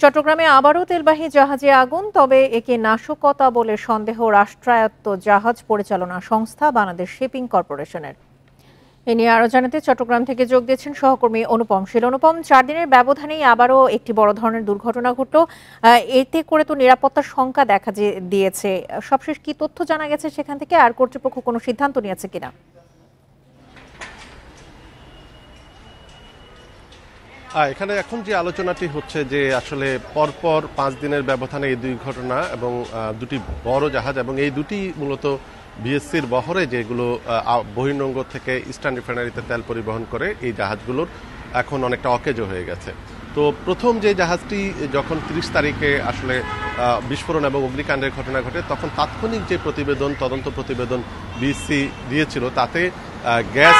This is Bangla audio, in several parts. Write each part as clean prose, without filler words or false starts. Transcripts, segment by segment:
চট্টগ্রামে আবারও তেলবাহী জাহাজে আগুন, তবে একে নাশকতা বলে সন্দেহ রাষ্ট্রায়ত্ত জাহাজ পরিচালনা সংস্থা বাংলাদেশ শিপিং কর্পোরেশনের। এ নিয়ে আরো জানাতে চট্টগ্রাম থেকে যোগ দিয়েছেন সহকর্মী অনুপম শীল। অনুপম, 4 দিনের ব্যবধানেই আবারও একটি বড় ধরনের দুর্ঘটনা ঘটল। এতে করে তো নিরাপত্তার শঙ্কা দেখা দিয়েছে। সবশেষ কি তথ্য জানা গেছে সেখান থেকে, আর কর্তৃপক্ষ কোনো সিদ্ধান্ত নিয়েছে কিনা? এখানে এখন যে আলোচনাটি হচ্ছে যে আসলে পরপর 5 দিনের ব্যবধানে এই দুই ঘটনা এবং দুটি বড় জাহাজ, এবং এই দুটি মূলত বিএসসির বহরে যেগুলো বহির্নোঙর থেকে ইস্টার্ন রিফাইনারিতে তেল পরিবহন করে, এই জাহাজগুলোর এখন অনেকটা অকেজো হয়ে গেছে। তো প্রথম যে জাহাজটি যখন 30 তারিখে আসলে বিস্ফোরণ এবং অগ্নিকাণ্ডের ঘটনা ঘটে, তখন তাৎক্ষণিক যে প্রতিবেদন, তদন্ত প্রতিবেদন বিএসসি দিয়েছিল, তাতে গ্যাস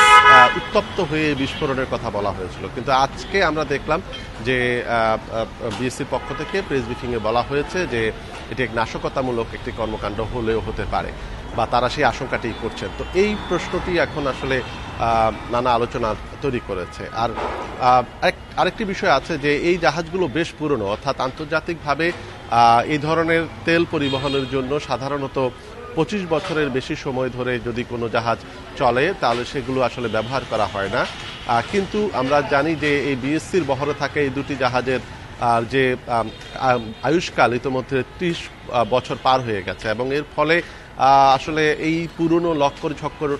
উত্তপ্ত হয়ে বিস্ফোরণের কথা বলা হয়েছিল। কিন্তু আজকে আমরা দেখলাম যে বিএসসির পক্ষ থেকে প্রেস ব্রিফিংয়ে বলা হয়েছে যে এটি এক নাশকতামূলক একটি কর্মকাণ্ড হলেও হতে পারে, বা তারা সেই আশঙ্কাটি করছেন। তো এই প্রশ্নটি এখন আসলে নানা আলোচনা তৈরি করেছে। আর আরেকটি বিষয় আছে যে এই জাহাজগুলো বেশ পুরনো, অর্থাৎ আন্তর্জাতিকভাবে এই ধরনের তেল পরিবহনের জন্য সাধারণত 25 বছরের বেশি সময় ধরে যদি কোনো জাহাজ চলে, তাহলে সেগুলো আসলে ব্যবহার করা হয় না। কিন্তু আমরা জানি যে এই বিএসসির বহরে থাকা এই দুটি জাহাজের যে আয়ুষ্কাল ইতিমধ্যে 30 বছর পার হয়ে গেছে, এবং এর ফলে আসলে এই পুরনো লক্কর ঝক্কর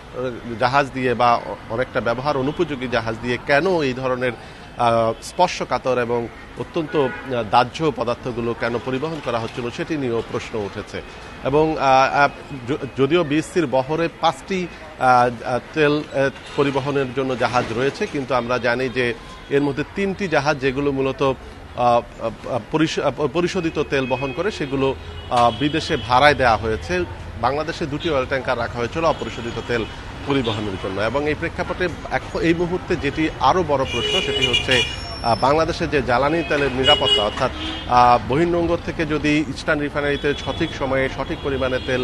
জাহাজ দিয়ে বা অনেকটা ব্যবহার অনুপযোগী জাহাজ দিয়ে কেন এই ধরনের স্পর্শকাতর এবং অত্যন্ত দাহ্য পদার্থগুলো কেন পরিবহন করা হচ্ছিল, সেটি নিয়েও প্রশ্ন উঠেছে। এবং যদিও বিএসসির বহরে 5টি তেল পরিবহনের জন্য জাহাজ রয়েছে, কিন্তু আমরা জানি যে এর মধ্যে 3টি জাহাজ যেগুলো মূলত পরিশোধিত তেল বহন করে, সেগুলো বিদেশে ভাড়ায় দেওয়া হয়েছে। বাংলাদেশে 2টি অয়েল ট্যাঙ্কার রাখা হয়েছিল অপরিশোধিত তেল পরিবহনের জন্য। এবং এই প্রেক্ষাপটে এই মুহূর্তে যেটি আরও বড় প্রশ্ন, সেটি হচ্ছে বাংলাদেশের যে জ্বালানি তেলের নিরাপত্তা, অর্থাৎ বহির্নোঙর থেকে যদি ইস্টার্ন রিফাইনারিতে সঠিক সময়ে সঠিক পরিমাণে তেল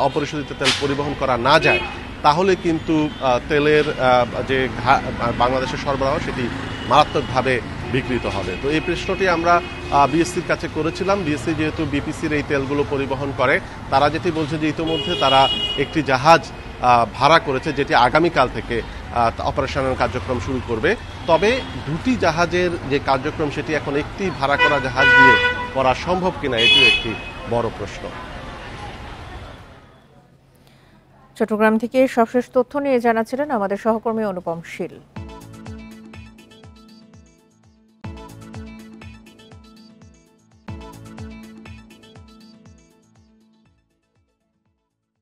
অপরিশোধিত তেল পরিবহন করা না যায়, তাহলে কিন্তু তেলের যে বাংলাদেশের সরবরাহ, সেটি মারাত্মকভাবে বিকৃত হবে। তো এই প্রশ্নটি আমরা বিএসসির কাছে করেছিলাম। বিএসসি যেহেতু বিপিসির এই তেলগুলো পরিবহন করে, তারা যেটি বলছে যে ইতিমধ্যে তারা একটি জাহাজ ভাড়া করেছে, যেটি আগামীকাল থেকে অপারেশনাল কার্যক্রম শুরু করবে। তবে দুটি জাহাজের যে কার্যক্রম, সেটি এখন একটি ভাড়া করা জাহাজ দিয়ে করা সম্ভব কিনা, এটিও একটি বড় প্রশ্ন। চট্টগ্রাম থেকে সবশেষ তথ্য নিয়ে জানাচ্ছিলেন আমাদের সহকর্মী অনুপম শীল।